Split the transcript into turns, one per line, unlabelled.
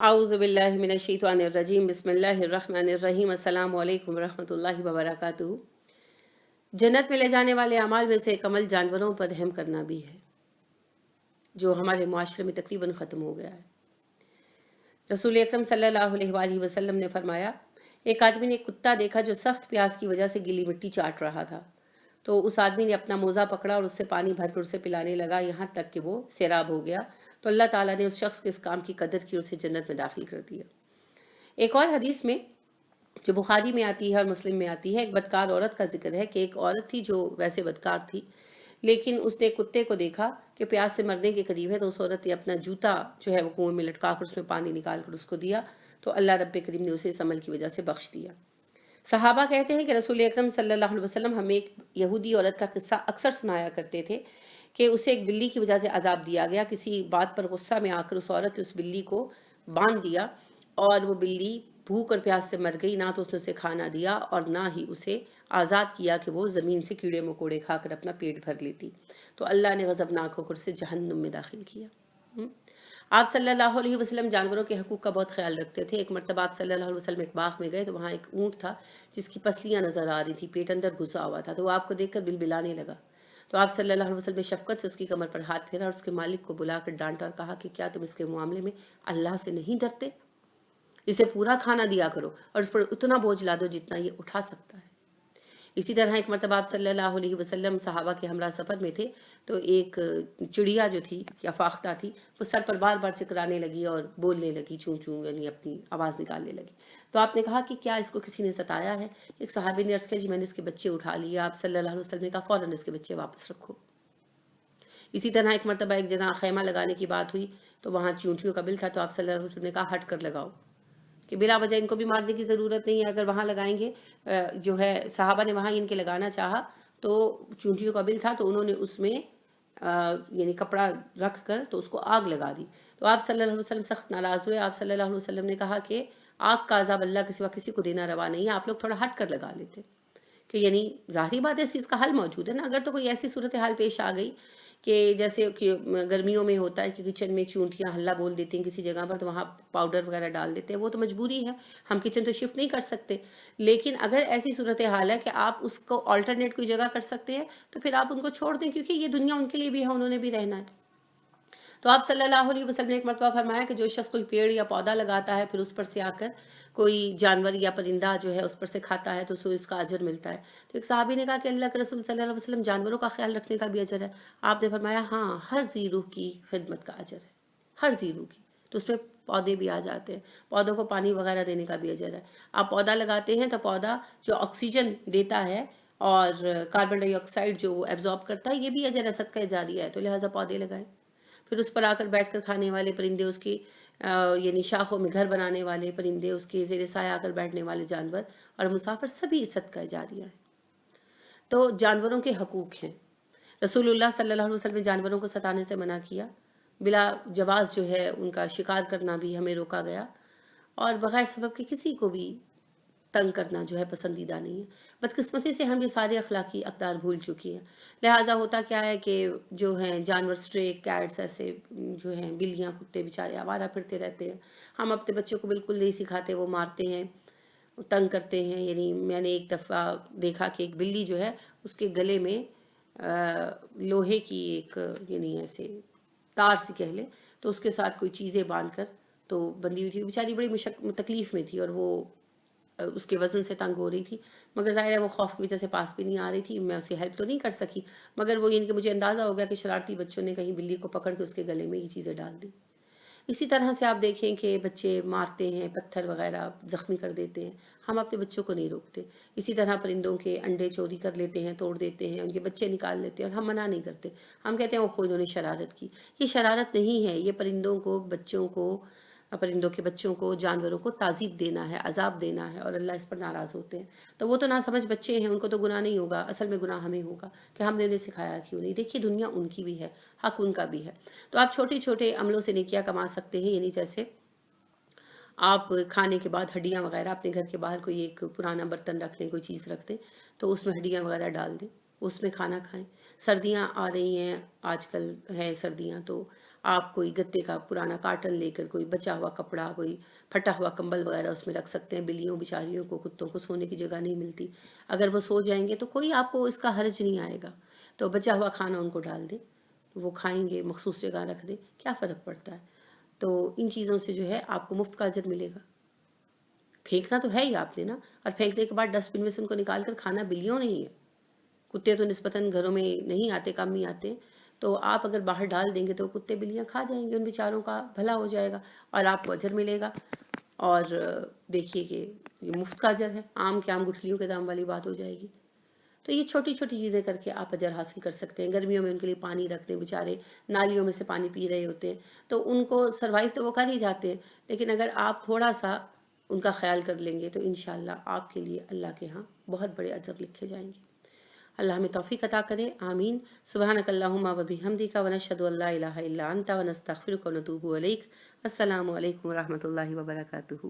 اعوذ باللہ من الشیطان الرجیم بسم اللہ الرحمن الرحیم السلام علیکم ورحمۃ اللہ وبرکاتہ۔ جنت میں لے جانے والے اعمال میں سے ایک عمل جانوروں پر رحم کرنا بھی ہے، جو ہمارے معاشرے میں تقریباً ختم ہو گیا ہے۔ رسول اکرم صلی اللہ علیہ وآلہ وسلم نے فرمایا، ایک آدمی نے ایک کتا دیکھا جو سخت پیاس کی وجہ سے گیلی مٹی چاٹ رہا تھا، تو اس آدمی نے اپنا موزہ پکڑا اور اس سے پانی بھر کر اسے پلانے لگا، یہاں تک کہ وہ سیراب ہو گیا۔ تو اللہ تعالیٰ نے اس شخص کے اس کام کی قدر کی اور اسے جنت میں داخل کر دیا۔ ایک اور حدیث میں جو بخاری میں آتی ہے اور مسلم میں آتی ہے، ایک بدکار عورت کا ذکر ہے کہ ایک عورت تھی جو ویسے بدکار تھی، لیکن اس نے کتے کو دیکھا کہ پیاس سے مرنے کے قریب ہے، تو اس عورت نے اپنا جوتا جو ہے وہ کنویں میں لٹکا کر اس میں پانی نکال کر اس کو دیا، تو اللہ رب کریم نے اسے اس عمل کی وجہ سے بخش دیا۔ صحابہ کہتے ہیں کہ رسول اکرم صلی اللہ علیہ وسلم ہمیں ایک یہودی عورت کا قصہ اکثر سنایا کرتے تھے کہ اسے ایک بلی کی وجہ سے عذاب دیا گیا۔ کسی بات پر غصہ میں آ کر اس عورت نے اس بلی کو باندھ دیا اور وہ بلی بھوک اور پیاس سے مر گئی، نہ تو اس نے اسے کھانا دیا اور نہ ہی اسے آزاد کیا کہ وہ زمین سے کیڑے مکوڑے کھا کر اپنا پیٹ بھر لیتی، تو اللہ نے غضبناک ہو کر اسے جہنم میں داخل کیا۔ آپ صلی اللہ علیہ وسلم جانوروں کے حقوق کا بہت خیال رکھتے تھے۔ ایک مرتبہ آپ صلی اللہ علیہ وسلم ایک باغ میں گئے تو وہاں ایک اونٹ تھا جس کی پسلیاں نظر آ رہی تھی، پیٹ اندر گھسا ہوا تھا، تو وہ آپ کو دیکھ کر بلبلانے لگا۔ تو آپ صلی اللہ علیہ وسلم نے شفقت سے اس کی کمر پر ہاتھ پھیرا اور اس کے مالک کو بلا کر ڈانٹا اور کہا کہ کیا تم اس کے معاملے میں اللہ سے نہیں ڈرتے؟ اسے پورا کھانا دیا کرو اور اس پر اتنا بوجھ لا دو جتنا یہ اٹھا سکتا ہے۔ اسی طرح ایک مرتبہ آپ صلی اللہ علیہ وسلم صحابہ کے ہمراہ سفر میں تھے، تو ایک چڑیا جو تھی یا فاختہ تھی، وہ سر پر بار بار چکرانے لگی اور بولنے لگی، چوں چوں، یعنی اپنی آواز نکالنے لگی۔ تو آپ نے کہا کہ کیا اس کو کسی نے ستایا ہے؟ ایک صحابی نے عرض کیا، جی میں نے اس کے بچے اٹھا لیے۔ آپ صلی اللہ علیہ وسلم نے کہا فوراً اس کے بچے واپس رکھو۔ اسی طرح ایک مرتبہ ایک جگہ خیمہ لگانے کی بات ہوئی تو وہاں چونٹیوں کا بل تھا، تو آپ صلی اللہ علیہ وسلم نے کہا ہٹ کر لگاؤ، کہ بلا وجہ ان کو بھی مارنے کی ضرورت نہیں ہے، اگر وہاں لگائیں گے جو ہے صحابہ نے وہاں ان کے لگانا چاہا تو چونٹیوں کا بل تھا، تو انہوں نے اس میں یعنی کپڑا رکھ کر تو اس کو آگ لگا دی، تو آپ صلی اللہ علیہ وسلم سخت ناراض ہوئے۔ آپ صلی اللہ علیہ وسلم نے کہا کہ آگ کا عذاب اللہ کے سوا کسی کو دینا روا نہیں ہے، آپ لوگ تھوڑا ہٹ کر لگا لیتے، کہ یعنی ظاہری بات ہے اس چیز کا حل موجود ہے نا۔ اگر تو کوئی ایسی صورتحال پیش آ گئی کہ جیسے کہ گرمیوں میں ہوتا ہے کہ کچن میں چونٹیاں ہلہ بول دیتی ہیں کسی جگہ پر، تو وہاں پاؤڈر وغیرہ ڈال دیتے ہیں، وہ تو مجبوری ہے، ہم کچن تو شفٹ نہیں کر سکتے، لیکن اگر ایسی صورتحال ہے کہ آپ اس کو آلٹرنیٹ کوئی جگہ کر سکتے ہیں تو پھر آپ ان کو چھوڑ دیں، کیونکہ یہ دنیا ان کے لیے بھی ہے، انہوں نے بھی رہنا ہے۔ تو آپ صلی اللہ علیہ وسلم نے ایک مرتبہ فرمایا کہ جو شخص کوئی پیڑ یا پودا لگاتا ہے پھر اس پر سے آ کر کوئی جانور یا پرندہ جو ہے اس پر سے کھاتا ہے تو اسے اس کا اجر ملتا ہے۔ تو ایک صحابی نے کہا کہ اللہ کے رسول صلی اللہ علیہ وسلم جانوروں کا خیال رکھنے کا بھی اجر ہے؟ آپ نے فرمایا ہاں، ہر ذی روح کی خدمت کا اجر ہے، ہر ذی روح کی، تو اس میں پودے بھی آ جاتے ہیں، پودوں کو پانی وغیرہ دینے کا بھی اجر ہے۔ آپ پودا لگاتے ہیں تو پودا جو آکسیجن دیتا ہے اور کاربن ڈائی آکسائڈ جو ایبزارب کرتا ہے، یہ بھی اجر ہے، صدقہ جاریہ ہے، تو لہٰذا پودے لگائیں۔ پھر اس پر آ کر بیٹھ کر کھانے والے پرندے، اس کی یعنی شاخوں میں گھر بنانے والے پرندے، اس کے زیر سایہ آ کر بیٹھنے والے جانور اور مسافر، سبھی صدقہ جاریہ ہے۔ تو جانوروں کے حقوق ہیں۔ رسول اللہ صلی اللہ علیہ وسلم نے جانوروں کو ستانے سے منع کیا، بلا جواز جو ہے ان کا شکار کرنا بھی ہمیں روکا گیا، اور بغیر سبب کے کسی کو بھی تنگ کرنا جو ہے پسندیدہ نہیں ہے۔ بدقسمتی سے ہم یہ سارے اخلاقی اقدار بھول چکی ہیں، لہٰذا ہوتا کیا ہے کہ جو ہیں جانور، اسٹرے کیٹس، ایسے جو ہیں بلیاں کتے بیچارے آوارہ پھرتے رہتے ہیں، ہم اپنے بچوں کو بالکل نہیں سکھاتے، وہ مارتے ہیں، تنگ کرتے ہیں۔ یعنی میں نے ایک دفعہ دیکھا کہ ایک بلی جو ہے اس کے گلے میں لوہے کی ایک یعنی ایسے تار سی کہہ لیں، تو اس کے ساتھ کوئی چیزیں باندھ کر تو بندھی ہوئی تھی، بیچاری بڑی تکلیف میں تھی اور وہ اس کے وزن سے تنگ ہو رہی تھی، مگر ظاہر ہے وہ خوف کی وجہ سے پاس بھی نہیں آ رہی تھی، میں اسے ہیلپ تو نہیں کر سکی، مگر وہ یعنی کہ مجھے اندازہ ہو گیا کہ شرارتی بچوں نے کہیں بلی کو پکڑ کے اس کے گلے میں یہ چیزیں ڈال دی۔ اسی طرح سے آپ دیکھیں کہ بچے مارتے ہیں، پتھر وغیرہ زخمی کر دیتے ہیں، ہم اپنے بچوں کو نہیں روکتے۔ اسی طرح پرندوں کے انڈے چوری کر لیتے ہیں، توڑ دیتے ہیں، ان کے بچے نکال لیتے ہیں اور ہم منع نہیں کرتے، ہم کہتے ہیں وہ خود انہوں نے شرارت کی۔ یہ شرارت نہیں ہے، یہ پرندوں کو، بچوں کو، پرندوں کے بچوں کو، جانوروں کو تعذیب دینا ہے، عذاب دینا ہے، اور اللہ اس پر ناراض ہوتے ہیں۔ تو وہ تو ناسمجھ بچے ہیں، ان کو تو گناہ نہیں ہوگا، اصل میں گناہ ہمیں ہوگا کہ ہم نے انہیں سکھایا کیوں نہیں۔ دیکھیے دنیا ان کی بھی ہے، حق ان کا بھی ہے۔ تو آپ چھوٹے چھوٹے عملوں سے نیکیاں کما سکتے ہیں، یعنی جیسے آپ کھانے کے بعد ہڈیاں وغیرہ اپنے گھر کے باہر کوئی ایک پرانا برتن رکھ دیں، کوئی چیز رکھ دیں، تو اس میں ہڈیاں وغیرہ ڈال دیں، اس میں کھانا کھائیں۔ سردیاں آ رہی ہیں، آج کل ہے سردیاں، تو آپ کوئی گتے کا پرانا کارٹن لے کر کوئی بچا ہوا کپڑا، کوئی پھٹا ہوا کمبل وغیرہ اس میں رکھ سکتے ہیں. بلیوں بیچاریوں کو، کتوں کو سونے کی جگہ نہیں ملتی، اگر وہ سو جائیں گے تو کوئی آپ کو اس کا حرج نہیں آئے گا. تو بچا ہوا کھانا ان کو ڈال دیں، وہ کھائیں گے، مخصوص جگہ رکھ دیں، کیا فرق پڑتا ہے. تو ان چیزوں سے جو ہے آپ کو مفت کا اجر ملے گا. پھینکنا تو ہے ہی آپ نے نا، اور پھینکنے کے بعد ڈسٹ بن میں سے ان کو نکال کر کھانا بلیوں نہیں ہے. کتے تو نسبتاً گھروں میں نہیں آتے، کم ہی آتے، تو آپ اگر باہر ڈال دیں گے تو کتے بلیاں کھا جائیں گے، ان بیچاروں کا بھلا ہو جائے گا اور آپ کو اجر ملے گا. اور دیکھیے کہ یہ مفت کا اجر ہے، عام کے عام گٹھلیوں کے دام والی بات ہو جائے گی. تو یہ چھوٹی چھوٹی چیزیں کر کے آپ اجر حاصل کر سکتے ہیں. گرمیوں میں ان کے لیے پانی رکھ دیں، بیچارے نالیوں میں سے پانی پی رہے ہوتے ہیں، تو ان کو سروائیو تو وہ کر ہی جاتے ہیں، لیکن اگر آپ تھوڑا سا ان کا خیال کر لیں گے تو انشاءاللہ آپ کے لیے اللہ کے ہاں بہت بڑے اجر لکھے جائیں گے. اللہ ہمیں توفیق عطا کرے، آمین. سبحانک اللہم و بحمدک ونشہد ان لا الہ الا انت ونستغفرک ونتوب الیک. السلام علیکم ورحمۃ اللہ وبرکاتہ.